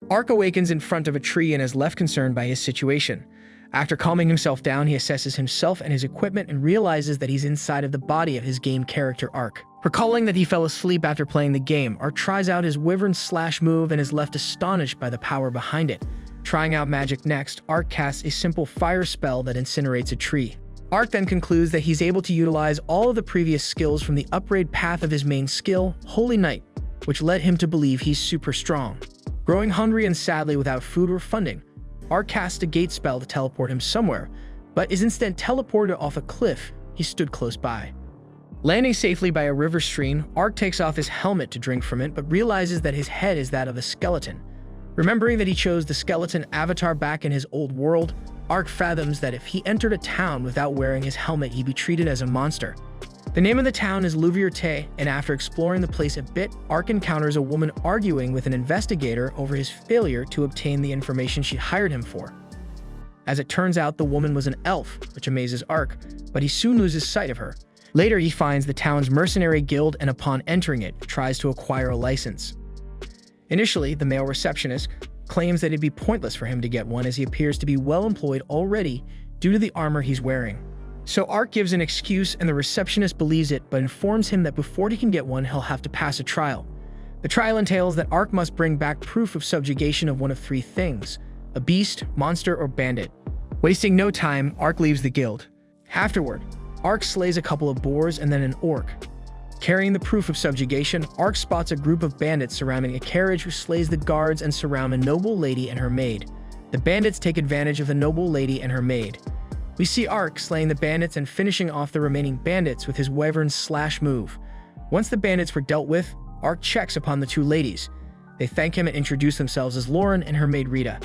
Ark awakens in front of a tree and is left concerned by his situation. After calming himself down, he assesses himself and his equipment and realizes that he's inside of the body of his game character Ark. Recalling that he fell asleep after playing the game, Ark tries out his wyvern slash move and is left astonished by the power behind it. Trying out magic next, Ark casts a simple fire spell that incinerates a tree. Ark then concludes that he's able to utilize all of the previous skills from the upgrade path of his main skill, Holy Knight, which led him to believe he's super strong. Growing hungry and sadly without food or funding, Ark casts a gate spell to teleport him somewhere, but is instead teleported off a cliff he stood close by. Landing safely by a river stream, Ark takes off his helmet to drink from it, but realizes that his head is that of a skeleton. Remembering that he chose the skeleton avatar back in his old world, Ark fathoms that if he entered a town without wearing his helmet, he'd be treated as a monster. The name of the town is Louvierte, and after exploring the place a bit, Ark encounters a woman arguing with an investigator over his failure to obtain the information she hired him for. As it turns out, the woman was an elf, which amazes Ark, but he soon loses sight of her. Later, he finds the town's mercenary guild and upon entering it, tries to acquire a license. Initially, the male receptionist claims that it'd be pointless for him to get one as he appears to be well employed already due to the armor he's wearing. So Ark gives an excuse and the receptionist believes it but informs him that before he can get one, he'll have to pass a trial. The trial entails that Ark must bring back proof of subjugation of one of three things: a beast, monster, or bandit. Wasting no time, Ark leaves the guild. Afterward, Ark slays a couple of boars and then an orc. Carrying the proof of subjugation, Ark spots a group of bandits surrounding a carriage who slays the guards and surround a noble lady and her maid. The bandits take advantage of the noble lady and her maid. We see Ark slaying the bandits and finishing off the remaining bandits with his wyvern slash move. Once the bandits were dealt with, Ark checks upon the two ladies. They thank him and introduce themselves as Lauren and her maid Rita.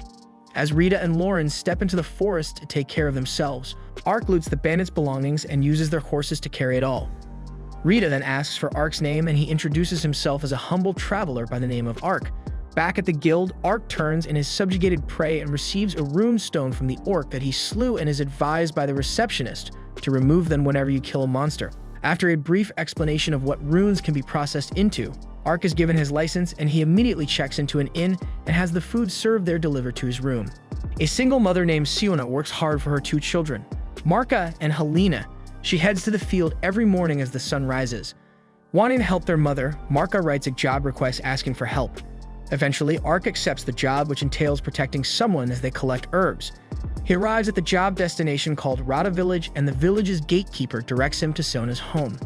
As Rita and Lauren step into the forest to take care of themselves, Ark loots the bandits' belongings and uses their horses to carry it all. Rita then asks for Ark's name and he introduces himself as a humble traveler by the name of Ark. Back at the guild, Ark turns in his subjugated prey and receives a rune stone from the orc that he slew and is advised by the receptionist to remove them whenever you kill a monster. After a brief explanation of what runes can be processed into, Ark is given his license and he immediately checks into an inn and has the food served there delivered to his room. A single mother named Siona works hard for her two children, Marka and Helena. She heads to the field every morning as the sun rises. Wanting to help their mother, Marka writes a job request asking for help. Eventually, Ark accepts the job, which entails protecting someone as they collect herbs. He arrives at the job destination called Rada Village, and the village's gatekeeper directs him to Siona's home.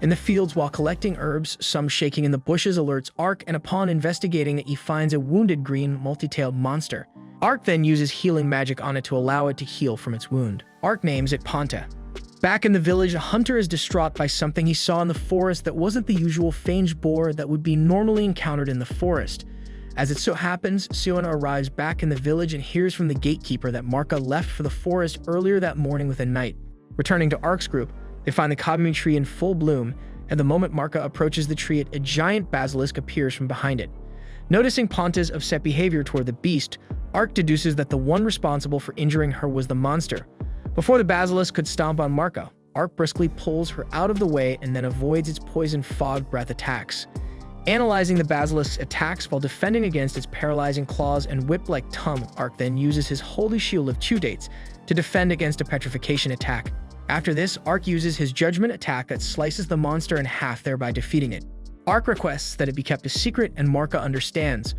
In the fields while collecting herbs, some shaking in the bushes alerts Ark, and upon investigating it, he finds a wounded green multi-tailed monster. Ark then uses healing magic on it to allow it to heal from its wound. Ark names it Ponta. Back in the village, a hunter is distraught by something he saw in the forest that wasn't the usual fanged boar that would be normally encountered in the forest. As it so happens, Siona arrives back in the village and hears from the gatekeeper that Marka left for the forest earlier that morning with a knight. Returning to Ark's group, they find the Akademi tree in full bloom, and the moment Marka approaches the tree, a giant basilisk appears from behind it. Noticing Ponta's upset behavior toward the beast, Ark deduces that the one responsible for injuring her was the monster. Before the basilisk could stomp on Marka, Ark briskly pulls her out of the way and then avoids its poison fog breath attacks. Analyzing the basilisk's attacks while defending against its paralyzing claws and whip-like tongue, Ark then uses his holy shield of two dates to defend against a petrification attack. After this, Ark uses his judgment attack that slices the monster in half, thereby defeating it. Ark requests that it be kept a secret and Marka understands.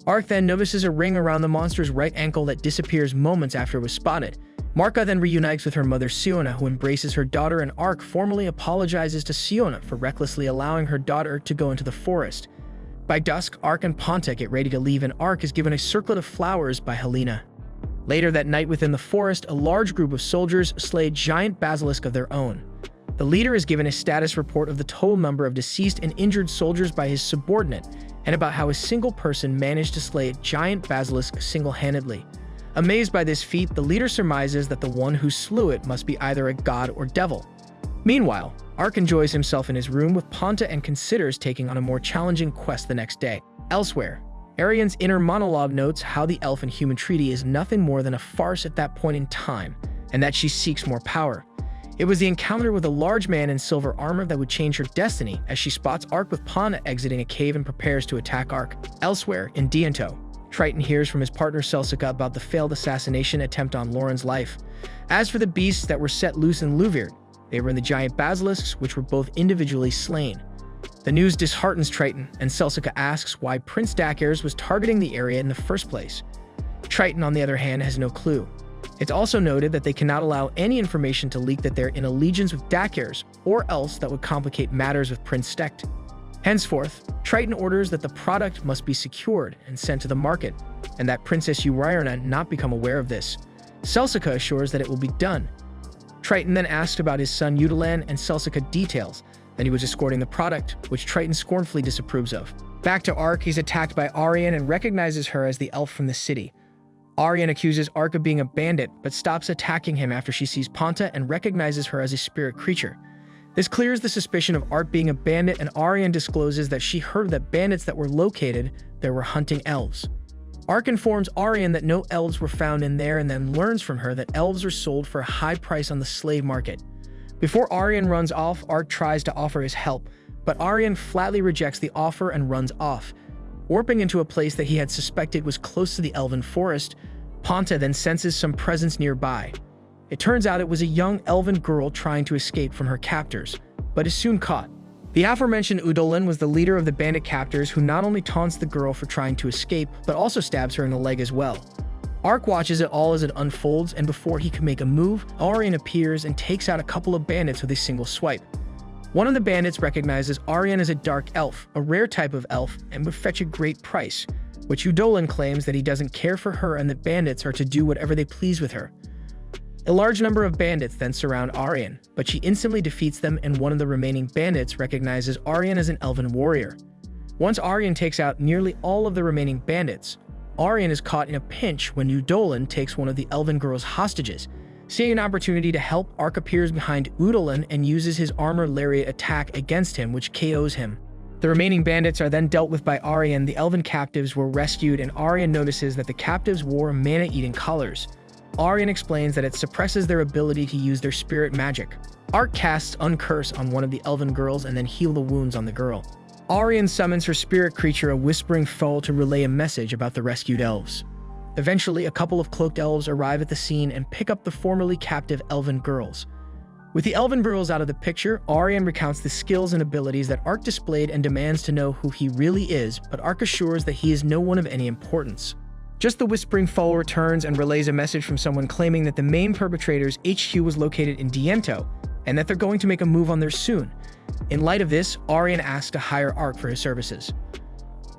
Ark then notices a ring around the monster's right ankle that disappears moments after it was spotted. Marka then reunites with her mother Siona, who embraces her daughter, and Ark formally apologizes to Siona for recklessly allowing her daughter to go into the forest. By dusk, Ark and Ponta get ready to leave and Ark is given a circlet of flowers by Helena. Later that night within the forest, a large group of soldiers slay a giant basilisk of their own. The leader is given a status report of the total number of deceased and injured soldiers by his subordinate, and about how a single person managed to slay a giant basilisk single-handedly. Amazed by this feat, the leader surmises that the one who slew it must be either a god or devil. Meanwhile, Ark enjoys himself in his room with Ponta and considers taking on a more challenging quest the next day. Elsewhere, Arian's inner monologue notes how the elf and human treaty is nothing more than a farce at that point in time, and that she seeks more power. It was the encounter with a large man in silver armor that would change her destiny, as she spots Ark with Ponta exiting a cave and prepares to attack Ark. Elsewhere, in Dianto, Triton hears from his partner Celsica about the failed assassination attempt on Lauren's life. As for the beasts that were set loose in Luvir, they were in the giant basilisks, which were both individually slain. The news disheartens Triton, and Celsica asks why Prince Dakirs was targeting the area in the first place. Triton, on the other hand, has no clue. It's also noted that they cannot allow any information to leak that they're in allegiance with Dakirs, or else that would complicate matters with Prince Stekt. Henceforth, Triton orders that the product must be secured and sent to the market, and that Princess Uriarna not become aware of this. Celsica assures that it will be done. Triton then asks about his son Udalan, and Celsica details that he was escorting the product, which Triton scornfully disapproves of. Back to Ark, he's attacked by Aryan and recognizes her as the elf from the city. Aryan accuses Ark of being a bandit, but stops attacking him after she sees Ponta and recognizes her as a spirit creature. This clears the suspicion of Ark being a bandit, and Aryan discloses that she heard that bandits that were located there were hunting elves. Ark informs Aryan that no elves were found in there, and then learns from her that elves are sold for a high price on the slave market. Before Aryan runs off, Ark tries to offer his help, but Aryan flatly rejects the offer and runs off. Warping into a place that he had suspected was close to the elven forest, Ponta then senses some presence nearby. It turns out it was a young elven girl trying to escape from her captors, but is soon caught. The aforementioned Udolan was the leader of the bandit captors, who not only taunts the girl for trying to escape, but also stabs her in the leg as well. Ark watches it all as it unfolds, and before he can make a move, Aryan appears and takes out a couple of bandits with a single swipe. One of the bandits recognizes Aryan as a dark elf, a rare type of elf, and would fetch a great price, which Udolan claims that he doesn't care for her and that bandits are to do whatever they please with her. A large number of bandits then surround Aryan, but she instantly defeats them, and one of the remaining bandits recognizes Aryan as an elven warrior. Once Aryan takes out nearly all of the remaining bandits, Aryan is caught in a pinch when Udolan takes one of the elven girl's hostages. Seeing an opportunity to help, Ark appears behind Udolan and uses his armor lariat attack against him, which KOs him. The remaining bandits are then dealt with by Aryan. The elven captives were rescued, and Aryan notices that the captives wore mana-eating collars. Aryan explains that it suppresses their ability to use their spirit magic. Ark casts Uncurse on one of the elven girls and then heal the wounds on the girl. Aryan summons her spirit creature, a whispering foal, to relay a message about the rescued elves. Eventually, a couple of cloaked elves arrive at the scene and pick up the formerly captive elven girls. With the elven girls out of the picture, Aryan recounts the skills and abilities that Ark displayed and demands to know who he really is, but Ark assures that he is no one of any importance. Just the whispering foal returns and relays a message from someone claiming that the main perpetrator's HQ was located in Diento, and that they're going to make a move on there soon. In light of this, Aryan asks to hire Ark for his services.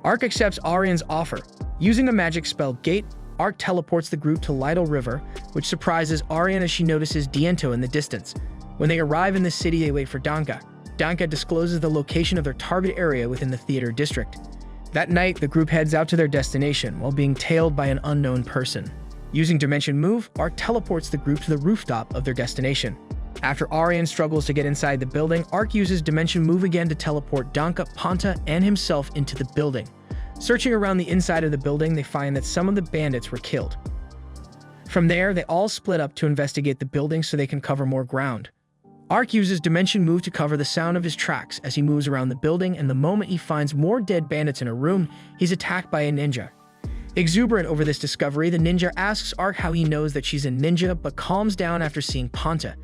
Ark accepts Aryan's offer. Using a magic spell Gate, Ark teleports the group to Lytle River, which surprises Aryan as she notices Diento in the distance. When they arrive in the city, they wait for Danka. Danka discloses the location of their target area within the theater district. That night, the group heads out to their destination while being tailed by an unknown person. Using Dimension Move, Ark teleports the group to the rooftop of their destination. After Aryan struggles to get inside the building, Ark uses Dimension Move again to teleport Danka, Ponta, and himself into the building. Searching around the inside of the building, they find that some of the bandits were killed. From there, they all split up to investigate the building so they can cover more ground. Ark uses Dimension Move to cover the sound of his tracks as he moves around the building, and the moment he finds more dead bandits in a room, he's attacked by a ninja. Exuberant over this discovery, the ninja asks Ark how he knows that she's a ninja, but calms down after seeing Ponta.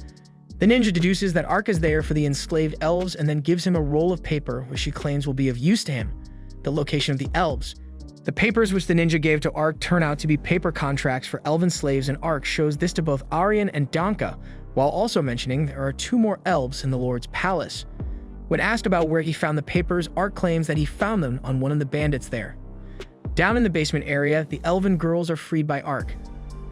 The ninja deduces that Ark is there for the enslaved elves and then gives him a roll of paper, which she claims will be of use to him, the location of the elves. The papers which the ninja gave to Ark turn out to be paper contracts for elven slaves, and Ark shows this to both Aryan and Danka, while also mentioning there are 2 more elves in the Lord's palace. When asked about where he found the papers, Ark claims that he found them on one of the bandits there. Down in the basement area, the elven girls are freed by Ark.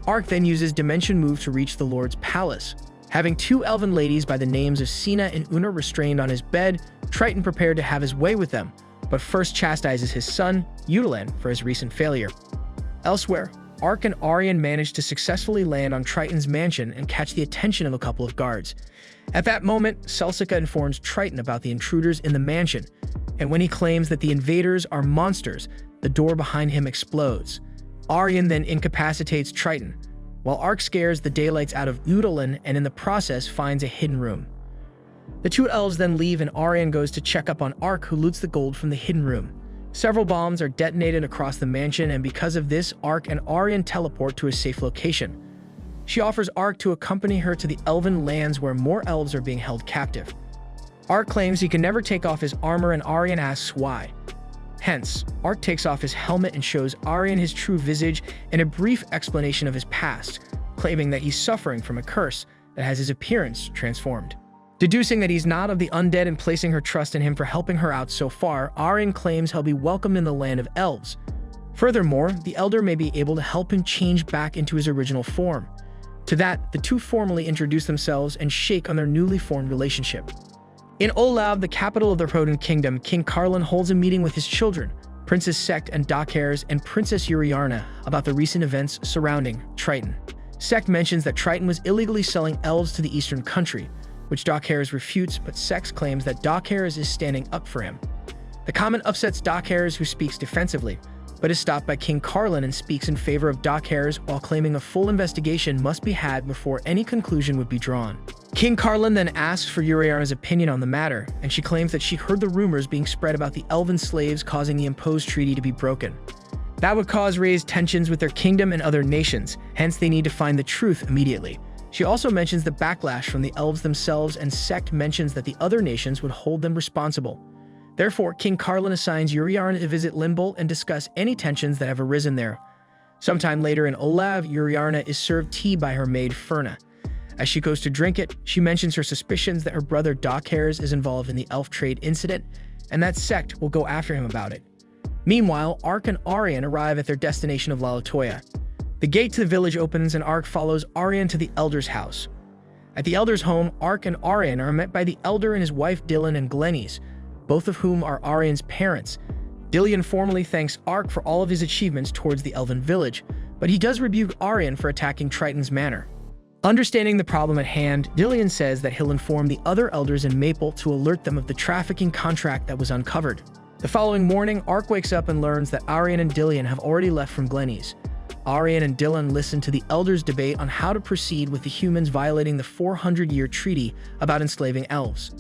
Ark then uses Dimension Move to reach the Lord's palace. Having 2 elven ladies by the names of Sina and Una restrained on his bed, Triton prepared to have his way with them, but first chastises his son, Udalan, for his recent failure. Elsewhere, Ark and Aryan manage to successfully land on Triton's mansion and catch the attention of a couple of guards. At that moment, Celsica informs Triton about the intruders in the mansion, and when he claims that the invaders are monsters, the door behind him explodes. Aryan then incapacitates Triton, while Ark scares the daylights out of Udalan and in the process finds a hidden room. The 2 elves then leave, and Aryan goes to check up on Ark, who loots the gold from the hidden room. Several bombs are detonated across the mansion, and because of this, Ark and Aryan teleport to a safe location. She offers Ark to accompany her to the elven lands where more elves are being held captive. Ark claims he can never take off his armor, and Aryan asks why. Hence, Ark takes off his helmet and shows Aryan his true visage and a brief explanation of his past, claiming that he's suffering from a curse that has his appearance transformed. Deducing that he's not of the undead and placing her trust in him for helping her out so far, Aryan claims he'll be welcomed in the land of elves. Furthermore, the Elder may be able to help him change back into his original form. To that, the two formally introduce themselves and shake on their newly formed relationship. In Olav, the capital of the Rodent Kingdom, King Carlin holds a meeting with his children, Princess Sekt and Dockhairs and Princess Uriarna, about the recent events surrounding Triton. Sekt mentions that Triton was illegally selling elves to the eastern country, which Dockhairs refutes, but Sekt claims that Dockhairs is standing up for him. The comment upsets Dockhairs, who speaks defensively, but is stopped by King Carlin and speaks in favor of Dockhairs while claiming a full investigation must be had before any conclusion would be drawn. King Carlin then asks for Uriarna's opinion on the matter, and she claims that she heard the rumors being spread about the elven slaves causing the imposed treaty to be broken. That would cause raised tensions with their kingdom and other nations, hence they need to find the truth immediately. She also mentions the backlash from the elves themselves, and Sekt mentions that the other nations would hold them responsible. Therefore, King Carlin assigns Uriarna to visit Limbo and discuss any tensions that have arisen there. Sometime later in Olav, Uriarna is served tea by her maid Ferna. As she goes to drink it, she mentions her suspicions that her brother Dockhairs is involved in the elf trade incident, and that Sekt will go after him about it. Meanwhile, Ark and Aryan arrive at their destination of Lalatoya. The gate to the village opens and Ark follows Aryan to the Elder's house. At the Elder's home, Ark and Aryan are met by the Elder and his wife Dylan and Glenys, both of whom are Aryan's parents. Dylan formally thanks Ark for all of his achievements towards the elven village, but he does rebuke Aryan for attacking Triton's manor. Understanding the problem at hand, Dylan says that he'll inform the other elders in Maple to alert them of the trafficking contract that was uncovered. The following morning, Ark wakes up and learns that Aryan and Dylan have already left from Glenys. Aryan and Dylan listen to the elders debate on how to proceed with the humans violating the 400-year treaty about enslaving elves.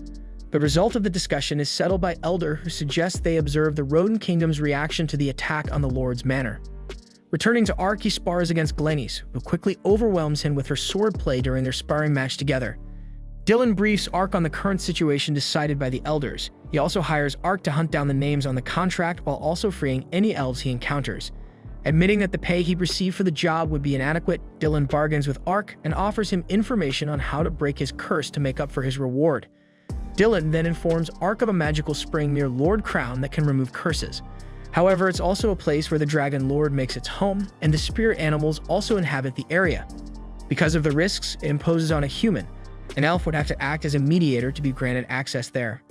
The result of the discussion is settled by Elder, who suggests they observe the Rodent Kingdom's reaction to the attack on the Lord's manor. Returning to Ark, he spars against Glenys, who quickly overwhelms him with her swordplay during their sparring match together. Dylan briefs Ark on the current situation decided by the elders. He also hires Ark to hunt down the names on the contract while also freeing any elves he encounters. Admitting that the pay he received for the job would be inadequate, Dylan bargains with Ark and offers him information on how to break his curse to make up for his reward. Dylan then informs Ark of a magical spring near Lord Crown that can remove curses. However, it's also a place where the Dragon Lord makes its home, and the spirit animals also inhabit the area. Because of the risks it imposes on a human, an elf would have to act as a mediator to be granted access there.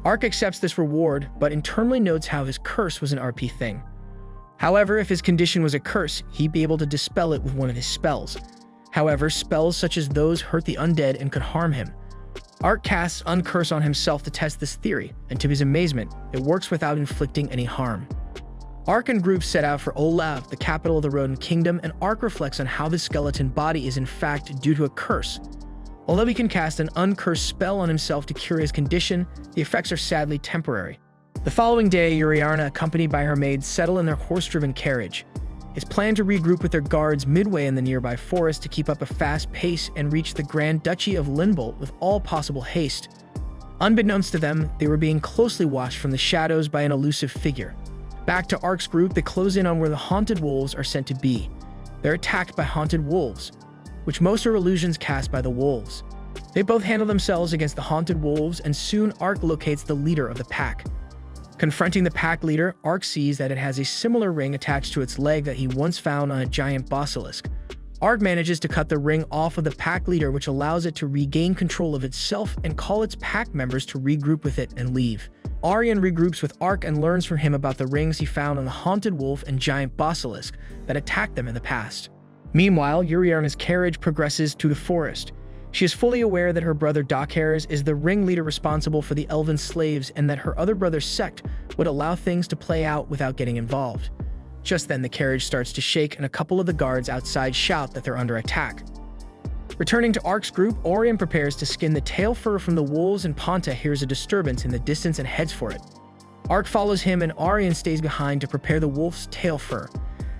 Ark accepts this reward, but internally notes how his curse was an RP thing. However, if his condition was a curse, he'd be able to dispel it with one of his spells. However, spells such as those hurt the undead and could harm him. Ark casts Uncurse on himself to test this theory, and to his amazement, it works without inflicting any harm. Ark and group set out for Olav, the capital of the Rodent Kingdom, and Ark reflects on how the skeleton body is in fact due to a curse. Although he can cast an Uncursed spell on himself to cure his condition, the effects are sadly temporary. The following day, Uriarna, accompanied by her maids, settle in their horse-driven carriage. It's planned to regroup with their guards midway in the nearby forest to keep up a fast pace and reach the Grand Duchy of Linbolt with all possible haste. Unbeknownst to them, they were being closely watched from the shadows by an elusive figure. Back to Ark's group, they close in on where the haunted wolves are sent to be. They're attacked by haunted wolves, which most are illusions cast by the wolves. They both handle themselves against the haunted wolves, and soon Ark locates the leader of the pack. Confronting the pack leader, Ark sees that it has a similar ring attached to its leg that he once found on a giant basilisk. Ark manages to cut the ring off of the pack leader, which allows it to regain control of itself and call its pack members to regroup with it and leave. Aryan regroups with Ark and learns from him about the rings he found on the haunted wolf and giant basilisk that attacked them in the past. Meanwhile, Uriarna's carriage progresses to the forest. She is fully aware that her brother Dockhairs is the ringleader responsible for the elven slaves and that her other brother's sect would allow things to play out without getting involved. Just then, the carriage starts to shake and a couple of the guards outside shout that they're under attack. Returning to Ark's group, Orion prepares to skin the tail fur from the wolves and Ponta hears a disturbance in the distance and heads for it. Ark follows him and Arian stays behind to prepare the wolf's tail fur.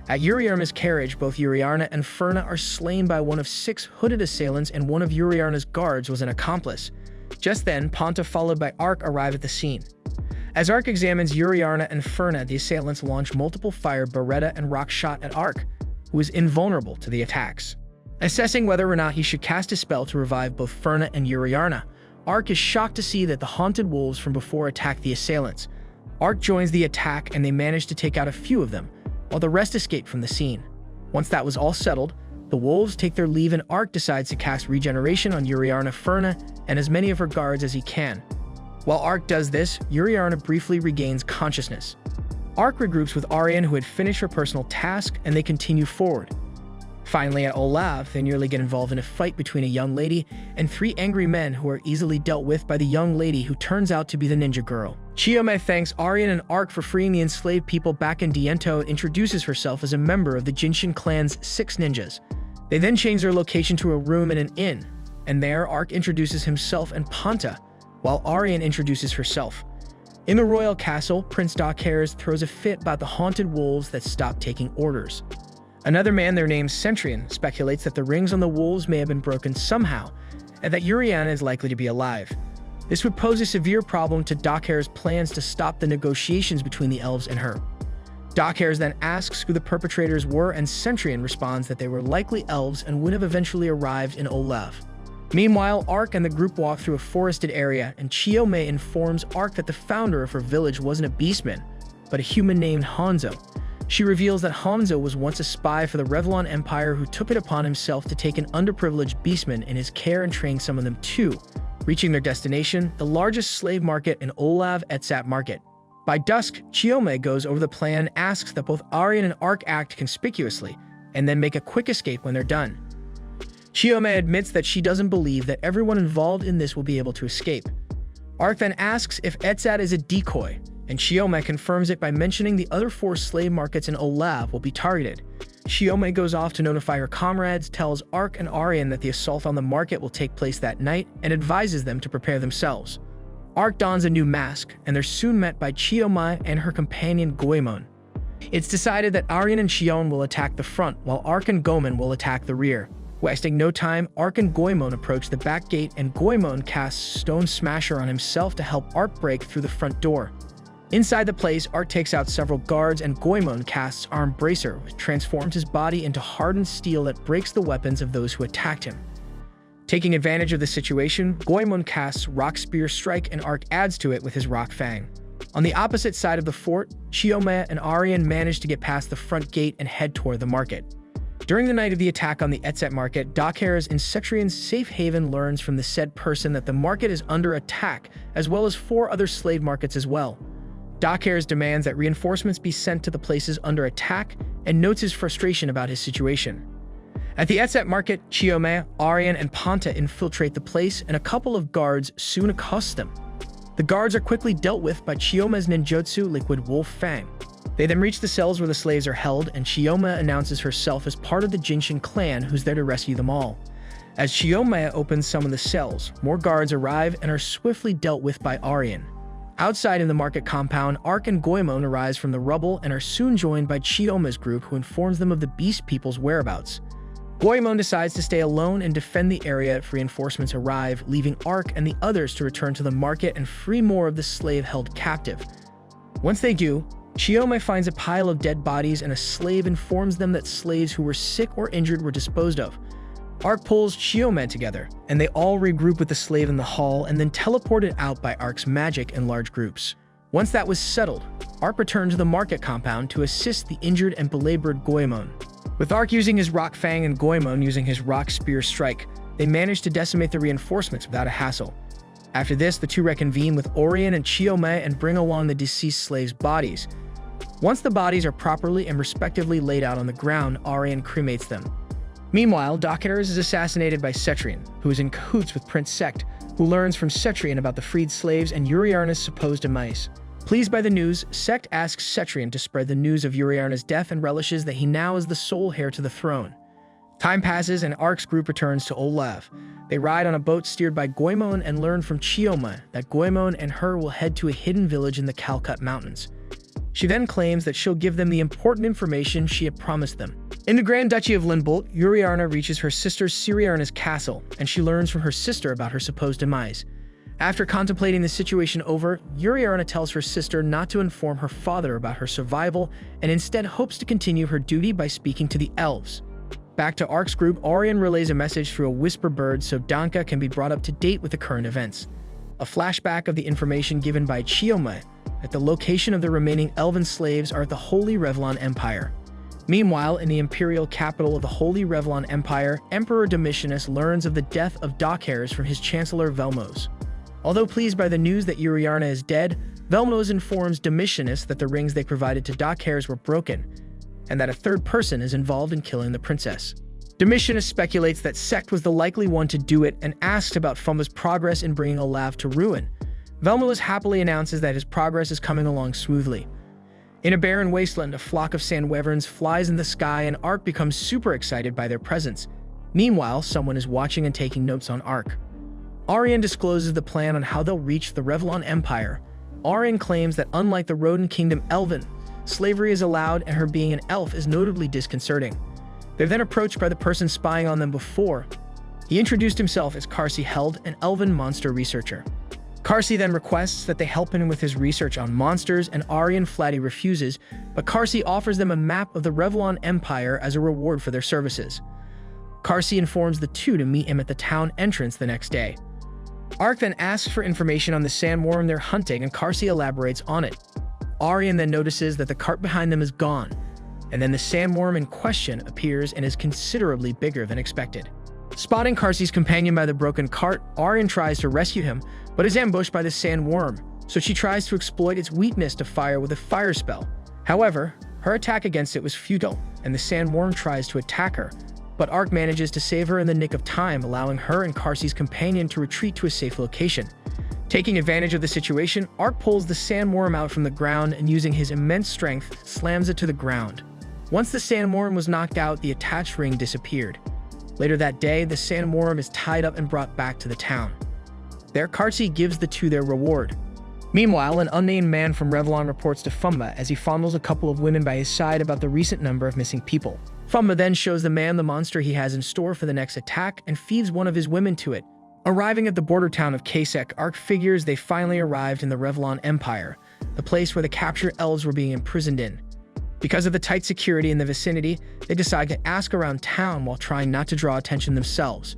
At Uriarna's carriage, both Uriarna and Furna are slain by one of 6 hooded assailants, and one of Uriarna's guards was an accomplice. Just then, Ponta, followed by Ark, arrive at the scene. As Ark examines Uriarna and Furna, the assailants launch multiple fire, beretta, and rock shot at Ark, who is invulnerable to the attacks. Assessing whether or not he should cast a spell to revive both Furna and Uriarna, Ark is shocked to see that the haunted wolves from before attack the assailants. Ark joins the attack and they manage to take out a few of them, while the rest escape from the scene. Once that was all settled, the wolves take their leave and Ark decides to cast regeneration on Uriarna, Furna, and as many of her guards as he can. While Ark does this, Uriarna briefly regains consciousness. Ark regroups with Arian, who had finished her personal task, and they continue forward. Finally, at Olav, they nearly get involved in a fight between a young lady and 3 angry men who are easily dealt with by the young lady, who turns out to be the ninja girl. Chiome thanks Arian and Ark for freeing the enslaved people back in Diento and introduces herself as a member of the Jinshin clan's 6 ninjas. They then change their location to a room in an inn, and there Ark introduces himself and Ponta, while Arian introduces herself. In the royal castle, Prince Terlahir throws a fit about the haunted wolves that stop taking orders. Another man there named Centurion speculates that the rings on the wolves may have been broken somehow, and that Uriarna is likely to be alive. This would pose a severe problem to Terlahir's plans to stop the negotiations between the elves and her. Terlahir then asks who the perpetrators were, and Centurion responds that they were likely elves and would have eventually arrived in Olav. Meanwhile, Ark and the group walk through a forested area, and Chiome informs Ark that the founder of her village wasn't a beastman, but a human named Hanzo. She reveals that Hanzo was once a spy for the Revlon Empire who took it upon himself to take an underprivileged beastman in his care and train some of them too. Reaching their destination, the largest slave market in Olav, Etsat Market. By dusk, Chiome goes over the plan and asks that both Arian and Ark act conspicuously, and then make a quick escape when they're done. Chiome admits that she doesn't believe that everyone involved in this will be able to escape. Ark then asks if Etsat is a decoy, and Chiome confirms it by mentioning the other 4 slave markets in Olav will be targeted. Chiome goes off to notify her comrades, tells Ark and Arian that the assault on the market will take place that night, and advises them to prepare themselves. Ark dons a new mask, and they're soon met by Chiome and her companion Goemon. It's decided that Arian and Shion will attack the front, while Ark and Goemon will attack the rear. Wasting no time, Ark and Goemon approach the back gate, and Goemon casts Stone Smasher on himself to help Ark break through the front door. Inside the place, Ark takes out several guards, and Goemon casts Arm Bracer, which transforms his body into hardened steel that breaks the weapons of those who attacked him. Taking advantage of the situation, Goemon casts Rock Spear Strike, and Ark adds to it with his Rock Fang. On the opposite side of the fort, Chiome and Arian manage to get past the front gate and head toward the market. During the night of the attack on the Etsat market, Terlahir in Cetrian's safe haven learns from the said person that the market is under attack, as well as 4 other slave markets as well. Terlahir demands that reinforcements be sent to the places under attack, and notes his frustration about his situation. At the Etsat market, Chiome, Arian, and Ponta infiltrate the place, and a couple of guards soon accost them. The guards are quickly dealt with by Chiome's ninjutsu Liquid Wolf Fang. They then reach the cells where the slaves are held, and Chiome announces herself as part of the Jinshin clan who's there to rescue them all. As Chiome opens some of the cells, more guards arrive and are swiftly dealt with by Arian. Outside in the market compound, Ark and Goemon arise from the rubble and are soon joined by Chiome's group, who informs them of the Beast People's whereabouts. Goemon decides to stay alone and defend the area if reinforcements arrive, leaving Ark and the others to return to the market and free more of the slave held captive. Once they do, Chiome finds a pile of dead bodies, and a slave informs them that slaves who were sick or injured were disposed of. Ark pulls Chiome together, and they all regroup with the slave in the hall and then teleported out by Ark's magic in large groups. Once that was settled, Ark returned to the market compound to assist the injured and belabored Goemon. With Ark using his Rock Fang and Goemon using his Rock Spear Strike, they managed to decimate the reinforcements without a hassle. After this, the two reconvene with Orion and Chiome and bring along the deceased slaves' bodies. Once the bodies are properly and respectively laid out on the ground, Arian cremates them. Meanwhile, Terlahir is assassinated by Cetrian, who is in cahoots with Prince Sect, who learns from Cetrian about the freed slaves and Uriarna's supposed demise. Pleased by the news, Sect asks Cetrian to spread the news of Uriarna's death and relishes that he now is the sole heir to the throne. Time passes and Ark's group returns to Olav. They ride on a boat steered by Goemon and learn from Chioma that Goemon and her will head to a hidden village in the Calcut Mountains. She then claims that she'll give them the important information she had promised them. In the Grand Duchy of Linbolt, Uriarna reaches her sister Siriarna's castle, and she learns from her sister about her supposed demise. After contemplating the situation over, Uriarna tells her sister not to inform her father about her survival and instead hopes to continue her duty by speaking to the elves. Back to Ark's group, Arian relays a message through a whisper bird so Danka can be brought up to date with the current events. A flashback of the information given by Chioma that the location of the remaining elven slaves are at the Holy Revlon Empire. Meanwhile, in the imperial capital of the Holy Revlon Empire, Emperor Domitianus learns of the death of Terlahir from his chancellor Velmos. Although pleased by the news that Uriarna is dead, Velmos informs Domitianus that the rings they provided to Terlahir were broken, and that a third person is involved in killing the princess. Domitianus speculates that Sect was the likely one to do it and asks about Fumba's progress in bringing Olav to ruin. Velmos happily announces that his progress is coming along smoothly. In a barren wasteland, a flock of sand wyverns flies in the sky and Ark becomes super excited by their presence. Meanwhile, someone is watching and taking notes on Ark. Arian discloses the plan on how they'll reach the Revlon Empire. Arian claims that unlike the Rodent Kingdom Elven, slavery is allowed and her being an elf is notably disconcerting. They're then approached by the person spying on them before. He introduced himself as Karsi Held, an elven monster researcher. Karsi then requests that they help him with his research on monsters, and Arian flatly refuses, but Karsi offers them a map of the Revlon Empire as a reward for their services. Karsi informs the two to meet him at the town entrance the next day. Ark then asks for information on the sandworm they're hunting, and Karsi elaborates on it. Arian then notices that the cart behind them is gone, and then the sandworm in question appears and is considerably bigger than expected. Spotting Karsi's companion by the broken cart, Arian tries to rescue him, but is ambushed by the sandworm, so she tries to exploit its weakness to fire with a fire spell. However, her attack against it was futile, and the sandworm tries to attack her, but Ark manages to save her in the nick of time, allowing her and Karsi's companion to retreat to a safe location. Taking advantage of the situation, Ark pulls the sandworm out from the ground and using his immense strength, slams it to the ground. Once the sandworm was knocked out, the attached ring disappeared. Later that day, the sandworm is tied up and brought back to the town. There, Karsi gives the two their reward. Meanwhile, an unnamed man from Revlon reports to Fumba as he fondles a couple of women by his side about the recent number of missing people. Fumba then shows the man the monster he has in store for the next attack and feeds one of his women to it. Arriving at the border town of Kasek, Ark figures they finally arrived in the Revlon Empire, the place where the captured elves were being imprisoned in. Because of the tight security in the vicinity, they decide to ask around town while trying not to draw attention themselves.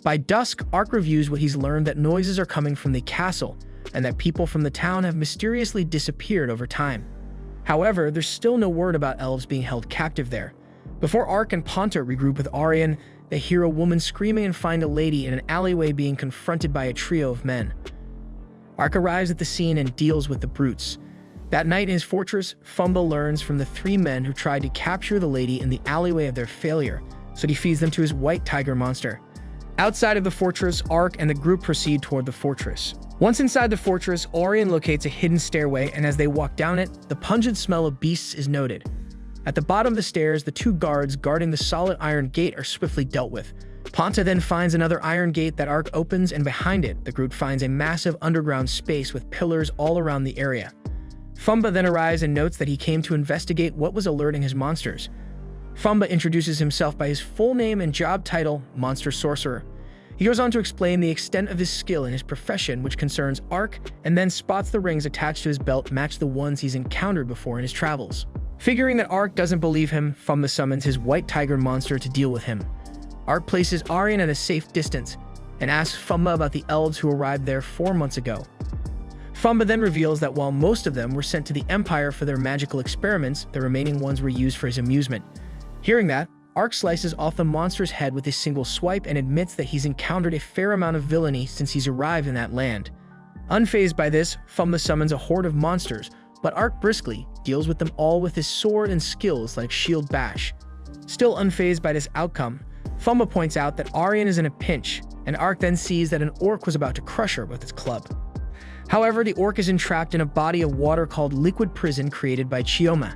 By dusk, Ark reviews what he's learned, that noises are coming from the castle, and that people from the town have mysteriously disappeared over time. However, there's still no word about elves being held captive there. Before Ark and Ponta regroup with Arian, they hear a woman screaming and find a lady in an alleyway being confronted by a trio of men. Ark arrives at the scene and deals with the brutes. That night in his fortress, Fumba learns from the three men who tried to capture the lady in the alleyway of their failure, so he feeds them to his white tiger monster. Outside of the fortress, Ark and the group proceed toward the fortress. Once inside the fortress, Arian locates a hidden stairway, and as they walk down it, the pungent smell of beasts is noted. At the bottom of the stairs, the two guards guarding the solid iron gate are swiftly dealt with. Ponta then finds another iron gate that Ark opens, and behind it, the group finds a massive underground space with pillars all around the area. Fumba then arrives and notes that he came to investigate what was alerting his monsters. Fumba introduces himself by his full name and job title, Monster Sorcerer. He goes on to explain the extent of his skill in his profession, which concerns Ark, and then spots the rings attached to his belt match the ones he's encountered before in his travels. Figuring that Ark doesn't believe him, Fumba summons his white tiger monster to deal with him. Ark places Arian at a safe distance and asks Fumba about the elves who arrived there 4 months ago. Fumba then reveals that while most of them were sent to the Empire for their magical experiments, the remaining ones were used for his amusement. Hearing that, Ark slices off the monster's head with a single swipe and admits that he's encountered a fair amount of villainy since he's arrived in that land. Unfazed by this, Fumba summons a horde of monsters, but Ark briskly deals with them all with his sword and skills like Shield Bash. Still unfazed by this outcome, Fumba points out that Arian is in a pinch, and Ark then sees that an orc was about to crush her with its club. However, the orc is entrapped in a body of water called Liquid Prison created by Chioma.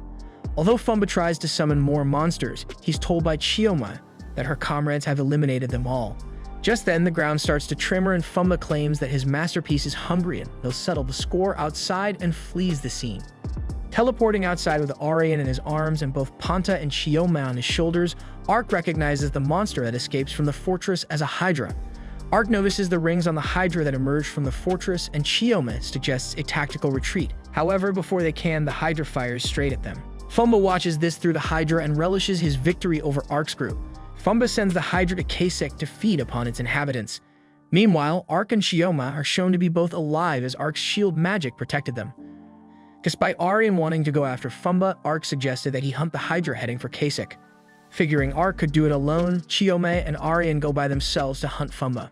Although Fumba tries to summon more monsters, he's told by Chioma that her comrades have eliminated them all. Just then, the ground starts to tremor and Fumba claims that his masterpiece is Humbrian. He'll settle the score outside and flees the scene. Teleporting outside with Aryan in his arms and both Panta and Chioma on his shoulders, Ark recognizes the monster that escapes from the fortress as a Hydra. Ark notices the rings on the Hydra that emerge from the fortress, and Chioma suggests a tactical retreat. However, before they can, the Hydra fires straight at them. Fumba watches this through the Hydra and relishes his victory over Ark's group. Fumba sends the Hydra to Kasek to feed upon its inhabitants. Meanwhile, Ark and Chioma are shown to be both alive as Ark's shield magic protected them. Despite Aryan wanting to go after Fumba, Ark suggested that he hunt the Hydra heading for Kasek. Figuring Ark could do it alone, Chioma and Aryan go by themselves to hunt Fumba.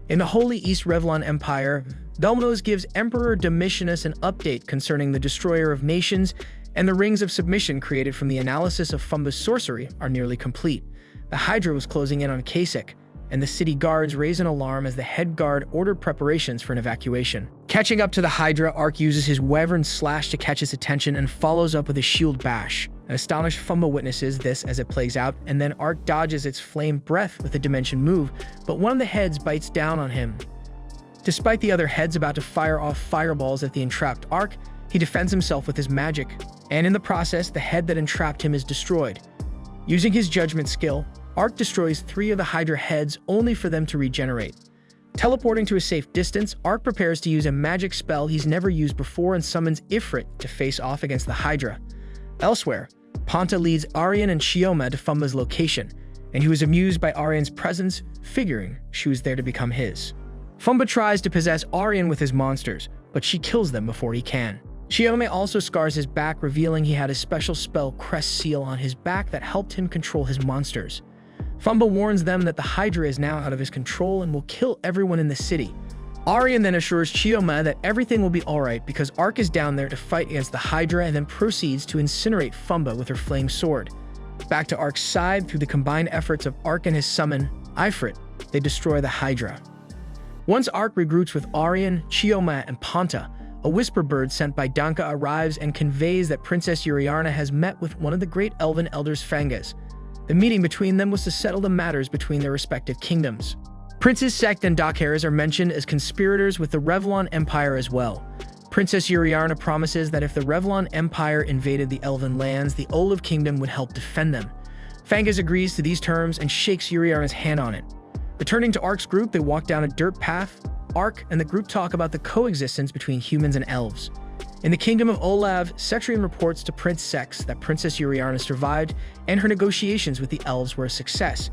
In the Holy East Revlon Empire, Dominoes gives Emperor Domitianus an update concerning the Destroyer of Nations, and the Rings of Submission created from the analysis of Fumba's sorcery are nearly complete. The Hydra was closing in on Kasek, and the city guards raise an alarm as the head guard ordered preparations for an evacuation. Catching up to the Hydra, Ark uses his Wyvern Slash to catch its attention and follows up with a Shield Bash. An astonished Fumba witnesses this as it plays out, and then Ark dodges its Flame Breath with a Dimension move, but one of the heads bites down on him. Despite the other heads about to fire off fireballs at the entrapped Ark, he defends himself with his magic, and in the process, the head that entrapped him is destroyed. Using his Judgment skill, Ark destroys 3 of the Hydra heads only for them to regenerate. Teleporting to a safe distance, Ark prepares to use a magic spell he's never used before and summons Ifrit to face off against the Hydra. Elsewhere, Panta leads Aryan and Chioma to Fumba's location, and he was amused by Aryan's presence, figuring she was there to become his. Fumba tries to possess Aryan with his monsters, but she kills them before he can. Chioma also scars his back, revealing he had a special spell Crest Seal on his back that helped him control his monsters. Fumba warns them that the Hydra is now out of his control and will kill everyone in the city. Aryan then assures Chioma that everything will be alright because Ark is down there to fight against the Hydra and then proceeds to incinerate Fumba with her flame sword. Back to Ark's side, through the combined efforts of Ark and his summon, Ifrit, they destroy the Hydra. Once Ark regroups with Aryan, Chioma, and Panta, a whisper bird sent by Danka arrives and conveys that Princess Uriarna has met with one of the great elven elders Fangas. The meeting between them was to settle the matters between their respective kingdoms. Princes Sect and Dakhairs are mentioned as conspirators with the Revlon Empire as well. Princess Uriarna promises that if the Revlon Empire invaded the Elven lands, the Olive Kingdom would help defend them. Fangas agrees to these terms and shakes Uriarna's hand on it. Returning to Ark's group, they walk down a dirt path. Ark and the group talk about the coexistence between humans and elves. In the kingdom of Olav, Cetrion reports to Prince Sex that Princess Uriarna survived and her negotiations with the elves were a success.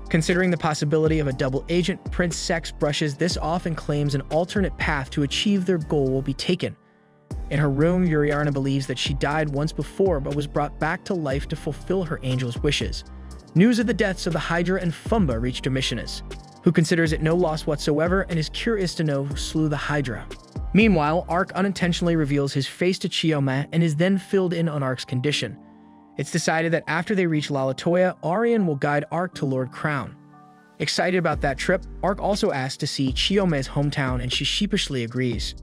Considering the possibility of a double agent, Prince Sex brushes this off and claims an alternate path to achieve their goal will be taken. In her room, Uriarna believes that she died once before but was brought back to life to fulfill her angel's wishes. News of the deaths of the Hydra and Fumba reach Domitianus, who considers it no loss whatsoever and is curious to know who slew the Hydra. Meanwhile, Ark unintentionally reveals his face to Chioma and is then filled in on Ark's condition. It's decided that after they reach Lalatoya, Aryan will guide Ark to Lord Crown. Excited about that trip, Ark also asks to see Chiome's hometown and she sheepishly agrees.